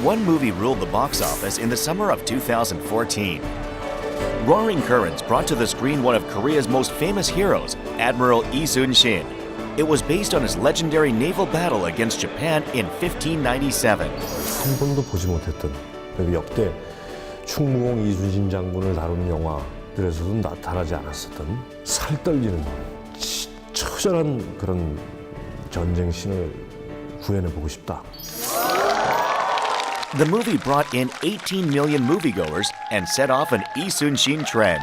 one movie ruled the box office in the summer of 2014. Roaring Currents brought to the screen one of Korea's most famous heroes, Admiral Yi Sun-shin. It was based on his legendary naval battle against Japan in 1597. 한 번도 보지 못했던 역대 충무공 이순신 장군을 다루는 영화들에서도 나타나지 않았었던 살떨리는 처절한 그런 전쟁 씬을 구현해보고 싶다. The movie brought in 18 million moviegoers and set off an Yi Sun-shin trend.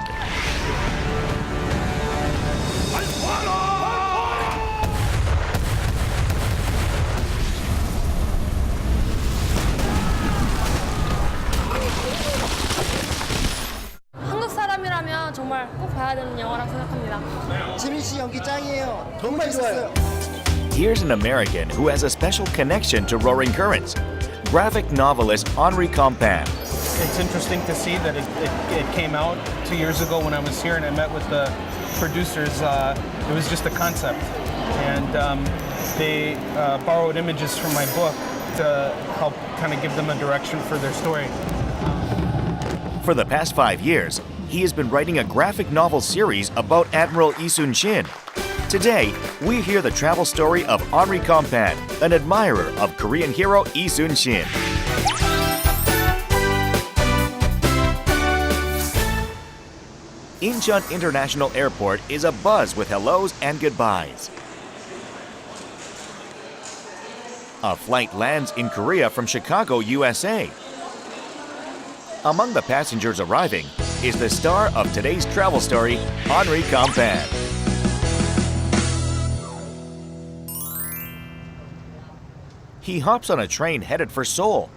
한국 사람이라면 정말 꼭 봐야 되는 영화라고 생각합니다. 지민 씨 연기 짱이에요. 정말 좋아요. Here's an American who has a special connection to Roaring Currents. Graphic novelist Onrie Kompan. It's interesting to see that it came out 2 years ago when I was here and I met with the producers. It was just a concept, and they borrowed images from my book to help kind of give them a direction for their story. For the past 5 years, he has been writing a graphic novel series about Admiral Yi Sun-shin. Today, we hear the travel story of Onrie Kompan, an admirer of Korean hero Yi Sun-shin. Incheon International Airport is abuzz with hellos and goodbyes. A flight lands in Korea from Chicago, USA. Among the passengers arriving is the star of today's travel story, Onrie Kompan. He hops on a train headed for Seoul.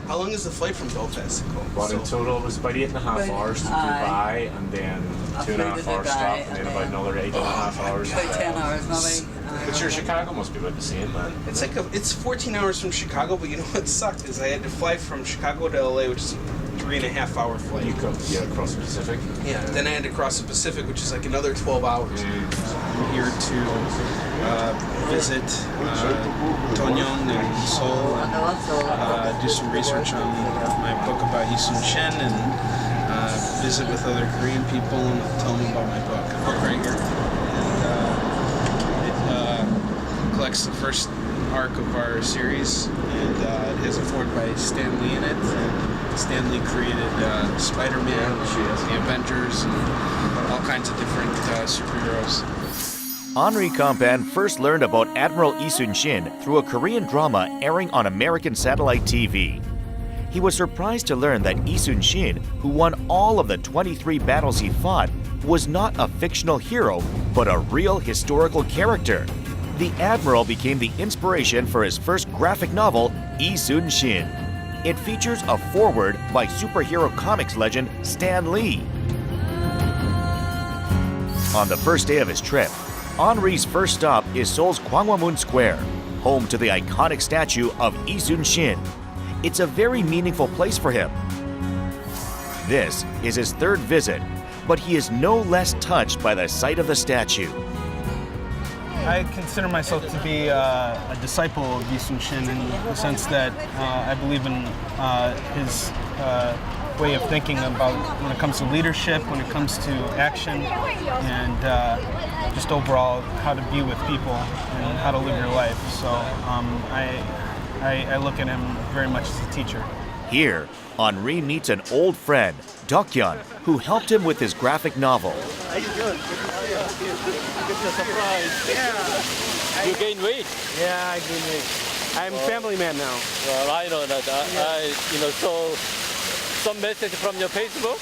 How long is the flight from Belfast? Well, in total, it was about 8.5 hours to Dubai, and then 2.5 hours stop, and then about another 8.5 hours. About 10 hours, maybe. But sure, Chicago must be about the same, man. It's like it's 14 hours from Chicago, but you know what sucked is I had to fly from Chicago to LA, which is a 3.5 hour flight. You come across the Pacific. Yeah. Then I had to cross the Pacific, which is like another 12 hours. I'm here to visit Tongyeong and Seoul, and do some research on my book about Yi Sun-shin, and visit with other Korean people and tell them about my book. A book right here. It collects the first arc of our series, and it has a Ford by Stan Lee in it. And Stan Lee created Spider-Man, the Avengers, and all kinds of different superheroes. Onrie Kompan first learned about Admiral Yi Sun-shin through a Korean drama airing on American satellite TV. He was surprised to learn that Yi Sun-shin, who won all of the 23 battles he fought, was not a fictional hero, but a real historical character. The Admiral became the inspiration for his first graphic novel, Yi Sun-shin. It features a foreword by superhero comics legend Stan Lee. On the first day of his trip, Onrie's first stop is Seoul's Gwanghwamun Square, home to the iconic statue of Yi Sun-shin. It's a very meaningful place for him. This is his third visit, but he is no less touched by the sight of the statue. I consider myself to be a disciple of Yi Sun-shin in the sense that I believe in his way of thinking about when it comes to leadership, when it comes to action, and just overall how to be with people and how to live your life. So I look at him very much as a teacher. Here, Onrie meets an old friend, Dokyeon, who helped him with his graphic novel. How you doing? It's a surprise. Yeah. You gain weight? Yeah, I gain weight. I'm a family man now. Well, I know that. So some message from your Facebook.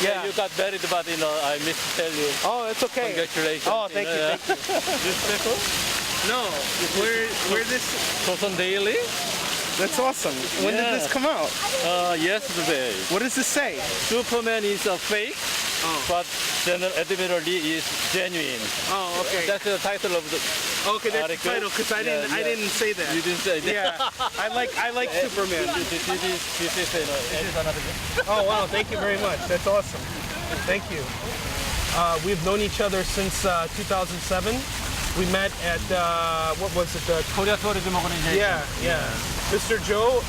Yeah. You got married, but I missed to tell you. Oh, it's okay. Congratulations. Oh, thank you. This special? No, where this? Joseon Daily? That's awesome. When did this come out? Yesterday. What does this say? Superman is a fake, but General Admiral Lee is genuine. Oh, okay. That's the title of the Okay, that's the title, because I didn't say that. You didn't say that. Yeah, I like Superman. Oh wow, thank you very much. That's awesome. Thank you. We've known each other since 2007. We met at, what was it? 코리아 투어리즘 오그나이제이션. Yeah. Mr. Joe,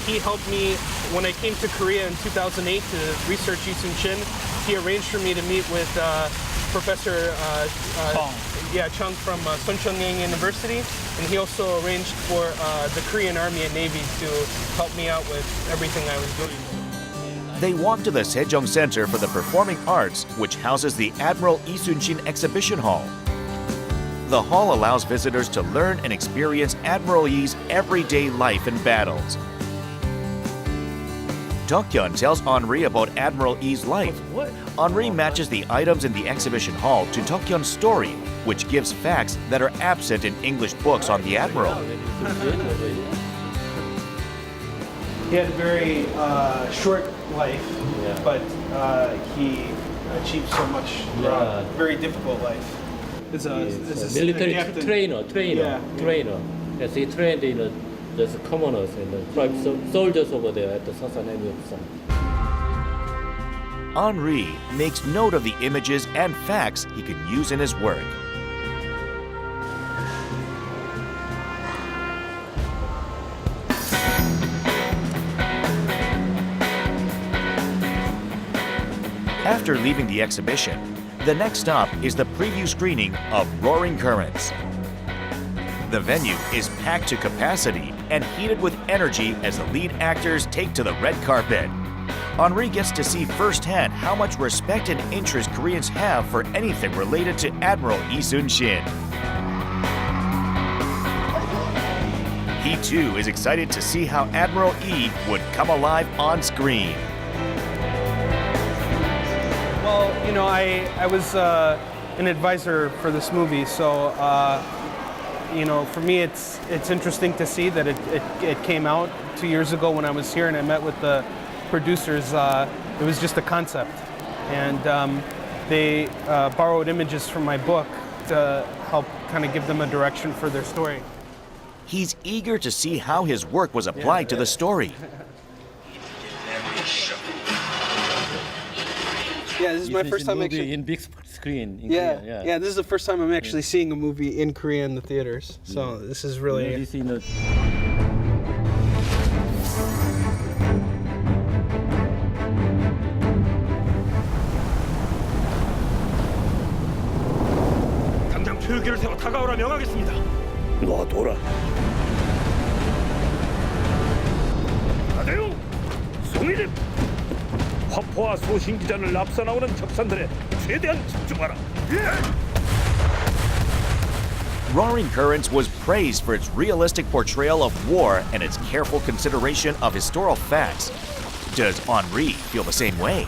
he helped me when I came to Korea in 2008 to research Yi Sun-shin. He arranged for me to meet with Professor Chung from Soon Shin University, and he also arranged for the Korean Army and Navy to help me out with everything I was doing. They walk to the Sejong Center for the Performing Arts, which houses the Admiral Yi Sun-shin Exhibition Hall. The hall allows visitors to learn and experience Admiral Yi's everyday life and battles. Tongyeong tells Onrie about Admiral Yi's life. Onrie matches the items in the exhibition hall to Tongyeong's story, which gives facts that are absent in English books on the Admiral. He had a very short life, but he achieved so much throughout a very difficult life. It's military trainer. Yes, he trained in the commoners and the private soldiers over there at the Hansan Army of Sun. Onrie makes note of the images and facts he can use in his work. After leaving the exhibition, the next stop is the preview screening of Roaring Currents. The venue is packed to capacity and heated with energy as the lead actors take to the red carpet. Onrie gets to see firsthand how much respect and interest Koreans have for anything related to Admiral Yi Sun-shin. He too is excited to see how Admiral Yi would come alive on screen. Well, you know, I was an advisor for this movie, so you know, for me it's interesting to see that it came out 2 years ago when I was here and I met with the producers. It was just a concept, and they borrowed images from my book to help kind of give them a direction for their story. He's eager to see how his work was applied to the story. Yeah, this is my first time actually in big screen in Korea. Yeah, this is the first time I'm actually seeing a movie in Korea in the theaters. So this is really. 당장 표기를 세워 다가오라 명하겠습니다. 놔둬라. 가세요, 송이님. 화포와 소신기전을 앞서 나오는 적산들에 최대한 집중하라. Roaring Currents was praised for its realistic portrayal of war and its careful consideration of historical facts. Does Onrie feel the same way?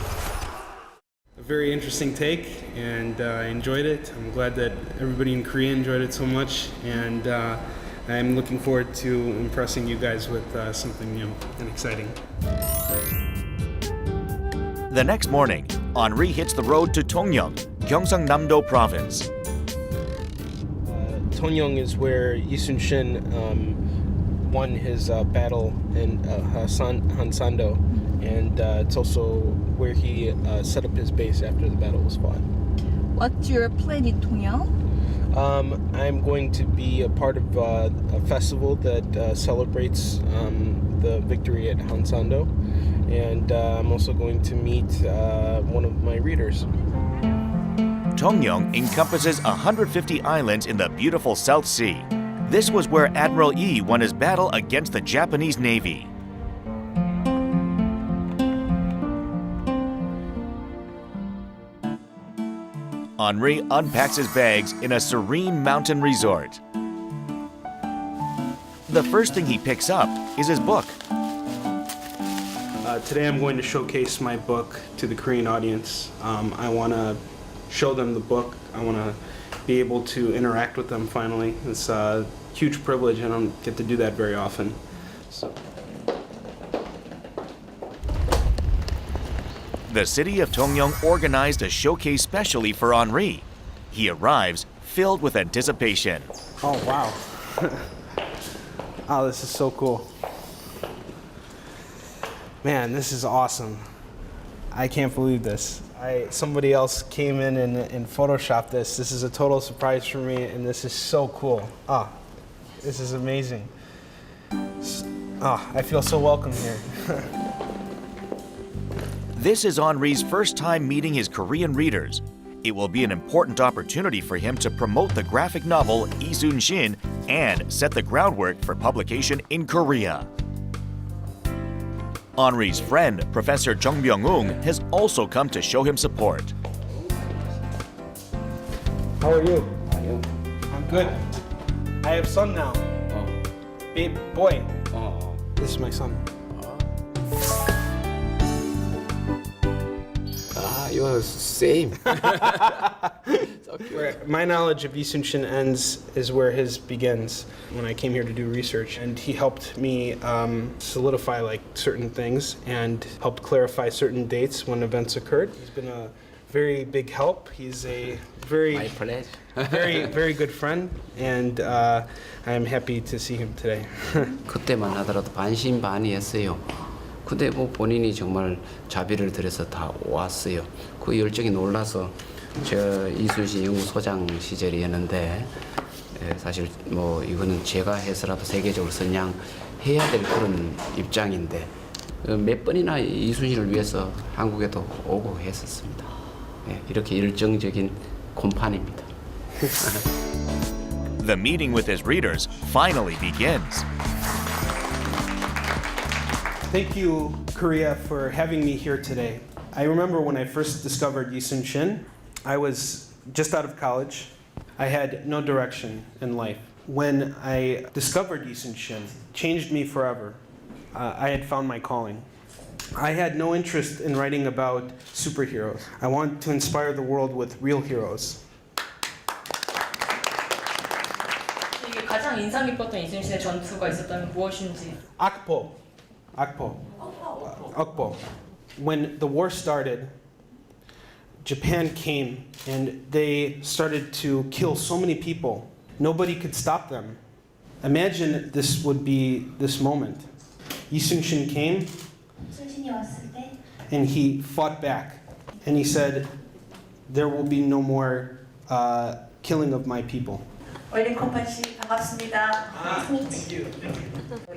A very interesting take, and I enjoyed it. I'm glad that everybody in Korea enjoyed it so much, and I'm looking forward to impressing you guys with something new and exciting. The next morning, Onrie hits the road to Tongyeong, Gyeongsang-namdo Province. Tongyeong is where Yi Sun-shin won his battle in Hansan, and it's also where he set up his base after the battle was fought. What's your plan in Tongyeong? I'm going to be a part of a festival that celebrates the victory at Hansan, and I'm also going to meet one of my readers. Tongyeong encompasses 150 islands in the beautiful South Sea. This was where Admiral Yi won his battle against the Japanese Navy. Onrie unpacks his bags in a serene mountain resort. The first thing he picks up is his book. Today I'm going to showcase my book to the Korean audience. I want to show them the book. I want to be able to interact with them finally. It's a huge privilege. I don't get to do that very often. So. The city of Tongyeong organized a showcase specially for Onrie. He arrives filled with anticipation. Oh, wow. Oh, this is so cool. Man, this is awesome. I can't believe this. Somebody else came in and photoshopped this. This is a total surprise for me, and this is so cool. This is amazing. I feel so welcome here. This is Onrie's first time meeting his Korean readers. It will be an important opportunity for him to promote the graphic novel Yi Sun-shin and set the groundwork for publication in Korea. Onrie's friend, Professor Jung Byung-ung, has also come to show him support. How are you? I'm good. I have son now. Babe, boy. This is my son. You're same. Where my knowledge of Yi Sun-shin ends is where his begins. When I came here to do research, and he helped me solidify like certain things and helped clarify certain dates when events occurred. He's been a very big help. He's a very, very good friend, and I am happy to see him today. 그때만 하더라도 반신반의했어요. 근데 뭐 본인이 정말 자비를 들여서 다 왔어요. 그 열정이 놀라서 저 이순신 연구소장 시절이었는데 사실 뭐 이거는 제가 해서라도 세계적으로 선양해야 될 그런 입장인데 몇 번이나 이순신을 위해서 한국에도 오고 했었습니다. 이렇게 열정적인 곰판입니다. The meeting with his readers finally begins. Thank you, Korea, for having me here today. I remember when I first discovered Yi Sun-shin, I was just out of college. I had no direction in life. When I discovered Yi Sun-shin, it changed me forever. I had found my calling. I had no interest in writing about superheroes. I want to inspire the world with real heroes. 이게 가장 인상 깊었던 이순신의 전투가 있었다면 무엇인지. Akpo. When the war started, Japan came and they started to kill so many people. Nobody could stop them. Imagine this would be this moment. Yi Sun-shin came and he fought back and he said, there will be no more killing of my people. onrie kompan 씨 반갑습니다.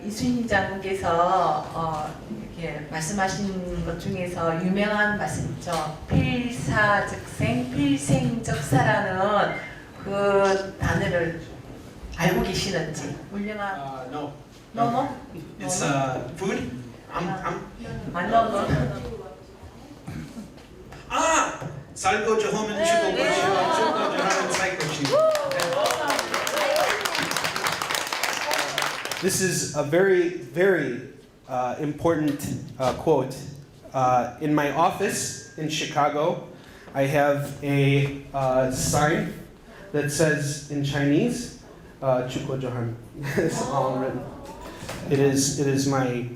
이순신 장군께서 이렇게 말씀하신 것 중에서 유명한 말씀 있죠. 필사즉생, 필생적사라는 그 단어를 알고 계시는지. 훌륭한. No. No. It's food. No. 살고 좋으면 죽고 죽고 좋으면 살고. This is a very, very important quote. In my office in Chicago, I have a sign that says in Chinese, "Chukwo Johan." It's all written. It is my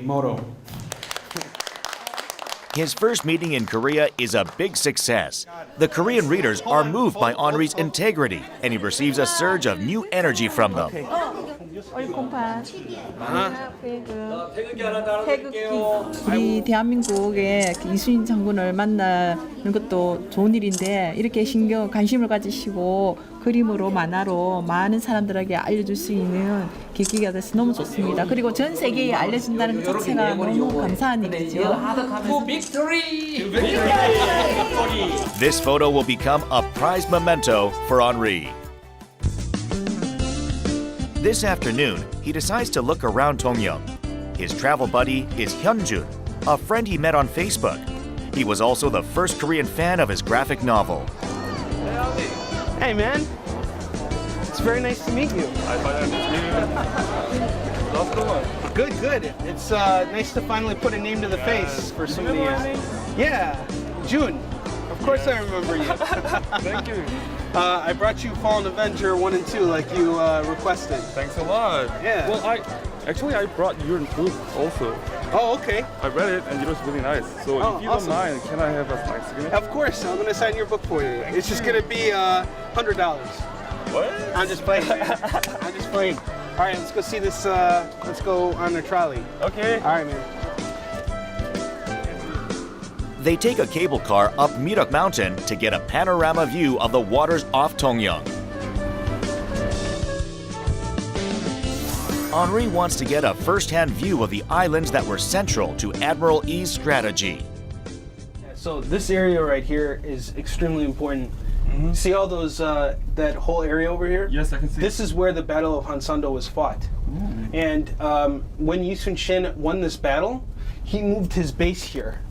motto. His first meeting in Korea is a big success. The Korean readers are moved by Onrie's integrity, and he receives a surge of new energy from them. onrie kompan. 우리 대한민국의 이순신 장군을 만나는 것도 좋은 일인데 이렇게 관심을 가지시고 그림으로 만화로 많은 사람들에게 알려줄 수 있는 계기가 돼서 너무 좋습니다. 그리고 전 세계에 알려진다는 것 자체가 너무 감사한 일이죠. This photo will become a prized memento for Onrie. This afternoon, he decides to look around Tongyeong. His travel buddy is Hyunjun, a friend he met on Facebook. He was also the first Korean fan of his graphic novel. Hey, man. It's very nice to meet you. Good. It's nice to finally put a name to the face for some of the years. Yeah, June. Of course I remember you. Thank you. I brought you Fallen Avenger 1 and 2 like you requested. Thanks a lot. Yeah. Well, I brought your book also. Oh, okay. I read it and it was really nice. So if you awesome. don't mind, can I have a signed signature? Of course, I'm gonna sign your book for you. It's just gonna be $100. What? I'm just playing. I'm just playing. All right, let's go see this. Let's go on the trolley. Okay. All right, man. They take a cable car up Mirak Mountain to get a panorama view of the waters off Tongyeong. Onrie wants to get a first-hand view of the islands that were central to Admiral Yi's strategy. So this area right here is extremely important. See all those, that whole area over here? Yes, I can see. This is where the Battle of Hansan was fought. And when Yi Sun-shin won this battle, he moved his base here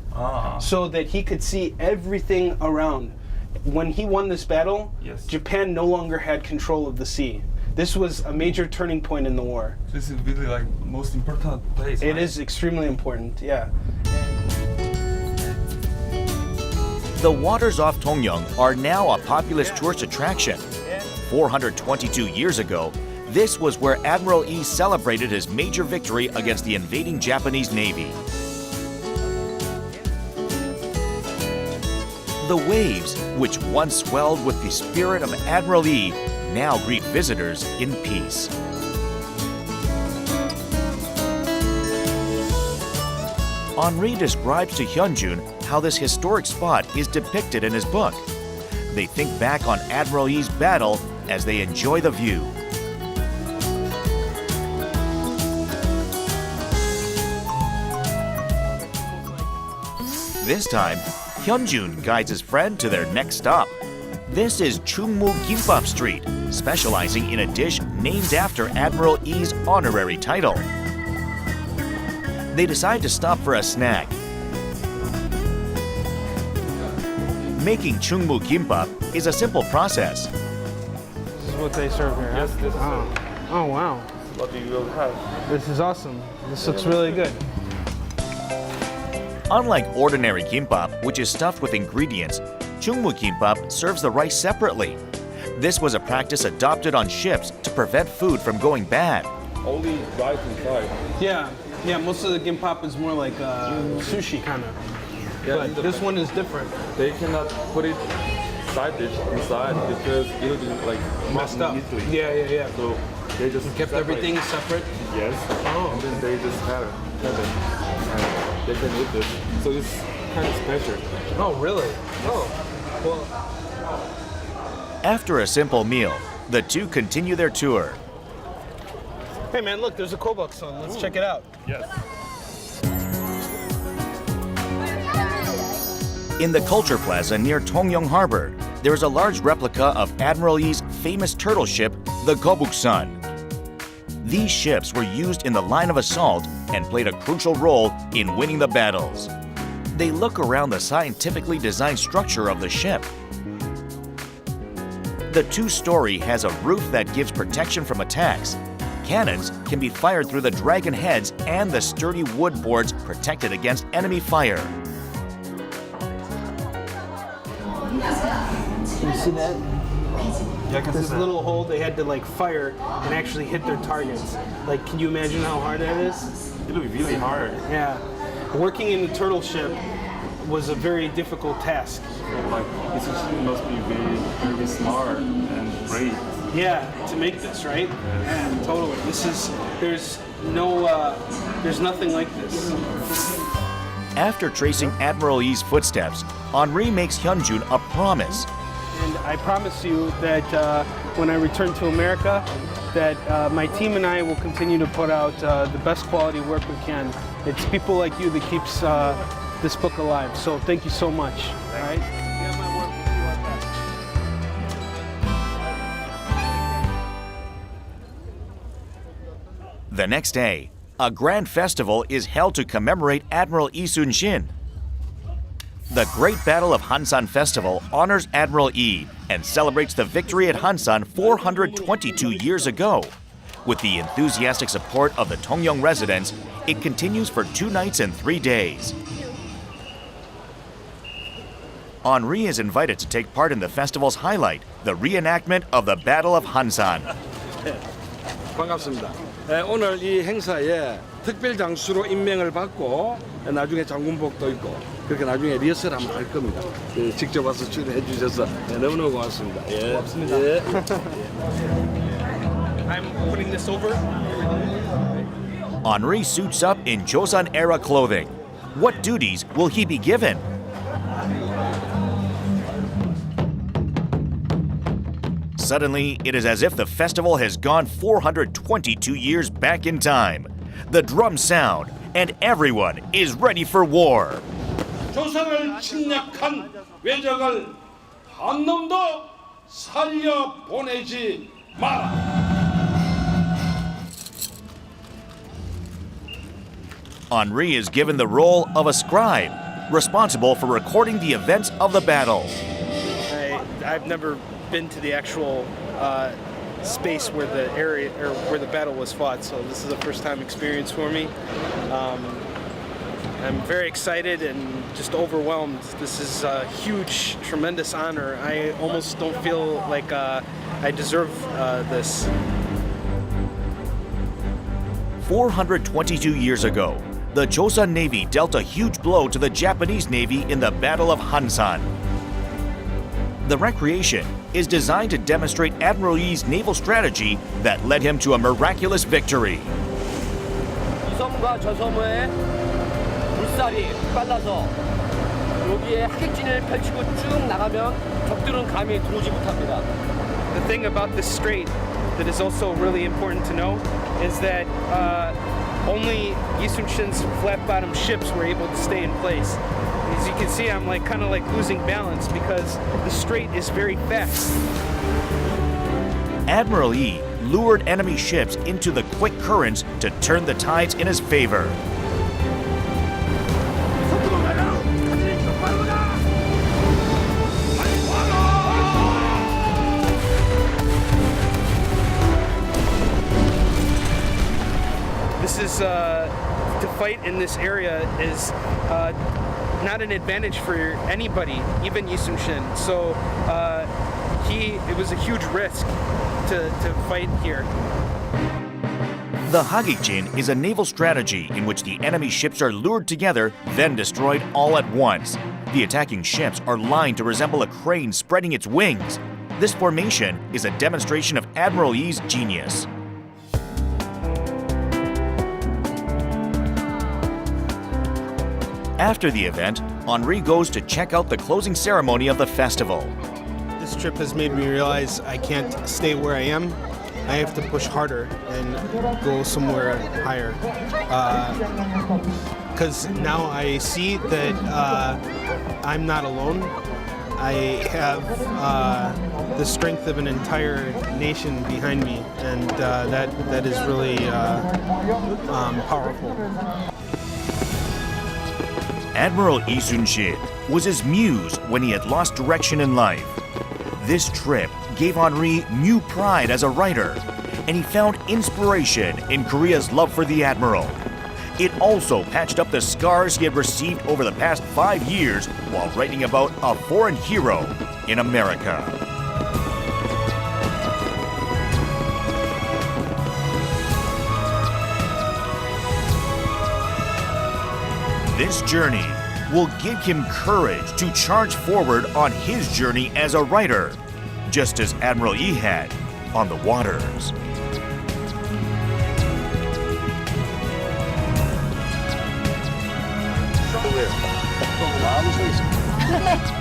so that he could see everything around. When he won this battle, Japan no longer had control of the sea. This was a major turning point in the war. This is really like most important place. It is extremely important, yeah. The waters off Tongyeong are now a populous tourist attraction. 422 years ago, this was where Admiral Yi celebrated his major victory against the invading Japanese Navy. The waves, which once swelled with the spirit of Admiral Yi, now greet visitors in peace. Onrie describes to Hyunjun how this historic spot is depicted in his book. They think back on Admiral Yi's battle as they enjoy the view. This time, Hyunjun guides his friend to their next stop. This is Chungmu Gimbap Street, specializing in a dish named after Admiral Yi's honorary title. They decide to stop for a snack. Making Chungmu Gimbap is a simple process. This is what they serve here. Yes, this is Oh wow. what you will have. This is awesome. This looks really good. Unlike ordinary gimbap, which is stuffed with ingredients, Chungmu Gimbap serves the rice separately. This was a practice adopted on ships to prevent food from going bad. Only rice inside. Yeah, most of the gimbap is more like sushi kind of. Yeah, But this one is different. They cannot put it side dish inside because it will be like Messed up. easily. Yeah. So they just Kept separate. everything separate. Yes. Oh. And then they just have it. And they can eat this. So it's kind of special. Oh, really? Oh, well. After a simple meal, the two continue their tour. Hey man, look, there's a Kobuk song. Let's check it out. Yes. In the Culture Plaza near Tongyeong Harbor, there is a large replica of Admiral Yi's famous turtle ship, the Gobuksan. These ships were used in the line of assault and played a crucial role in winning the battles. They look around the scientifically designed structure of the ship. The two-story has a roof that gives protection from attacks. Cannons can be fired through the dragon heads, and the sturdy wood boards protected against enemy fire. You see that? Yeah, I can see This that. little hole they had to like fire and actually hit their targets. Like, can you imagine how hard that is? It'll be really hard. Yeah. Working in the turtle ship was a very difficult task. So like, this machine must be very smart and brave. Yeah, to make this, right? Yeah, totally. There's nothing like this. After tracing Admiral Yi's footsteps, Onrie makes Hyunjun a promise. And I promise you that when I return to America, that my team and I will continue to put out the best quality work we can. It's people like you that keeps this book alive. So thank you so much. All right. The next day, a grand festival is held to commemorate Admiral Yi Sun-shin. The Great Battle of Hansan Festival honors Admiral Yi and celebrates the victory at Hansan 422 years ago. With the enthusiastic support of the Tongyeong residents, it continues for 2 nights and 3 days. Onrie is invited to take part in the festival's highlight, the reenactment of the Battle of Hansan. 반갑습니다. 오늘 이 행사에 특별 장수로 임명을 받고 나중에 장군복도 있고 그렇게 나중에 리허설 한번 할 겁니다. 직접 와서 출연해 주셔서 너무너무 고맙습니다. 고맙습니다. I'm putting this over. Onrie suits up in Joseon-era clothing. What duties will he be given? Suddenly, it is as if the festival has gone 422 years back in time. The drums sound, and everyone is ready for war. 조선을 침략한 외적을 한 놈도 살려 보내지 마라. Onrie is given the role of a scribe, responsible for recording the events of the battle. I've never been to the actual space where the area or where the battle was fought, so this is a first-time experience for me. I'm very excited and just overwhelmed. This is a huge, tremendous honor. I almost don't feel like I deserve this. 422 years ago, the Joseon Navy dealt a huge blow to the Japanese Navy in the Battle of Hansan. The recreation is designed to demonstrate Admiral Yi's naval strategy that led him to a miraculous victory. 섬과 저 섬의 물살이 빨라서 여기에 하객진을 펼치고 쭉 나가면 적들은 감히 들어오지 못합니다. The thing about this strait that is also really important to know is that only Yi Sun-shin's flat-bottom ships were able to stay in place. As you can see, I'm kind of losing balance because the strait is very fast. Admiral Yi lured enemy ships into the quick currents to turn the tides in his favor. This is to fight in this area is not an advantage for anybody, even Yi Sun-shin. So it was a huge risk to fight here. The Hagikjin is a naval strategy in which the enemy ships are lured together, then destroyed all at once. The attacking ships are lined to resemble a crane spreading its wings. This formation is a demonstration of Admiral Yi's genius. After the event, Onrie goes to check out the closing ceremony of the festival. This trip has made me realize I can't stay where I am. I have to push harder and go somewhere higher. Because now I see that I'm not alone. I have the strength of an entire nation behind me, and that is really powerful. Admiral Yi Sun-shin was his muse when he had lost direction in life. This trip gave Onrie new pride as a writer, and he found inspiration in Korea's love for the Admiral. It also patched up the scars he had received over the past 5 years while writing about a foreign hero in America. This journey will give him courage to charge forward on his journey as a writer, just as Admiral Yi had on the waters. 마음이 서 있습니다.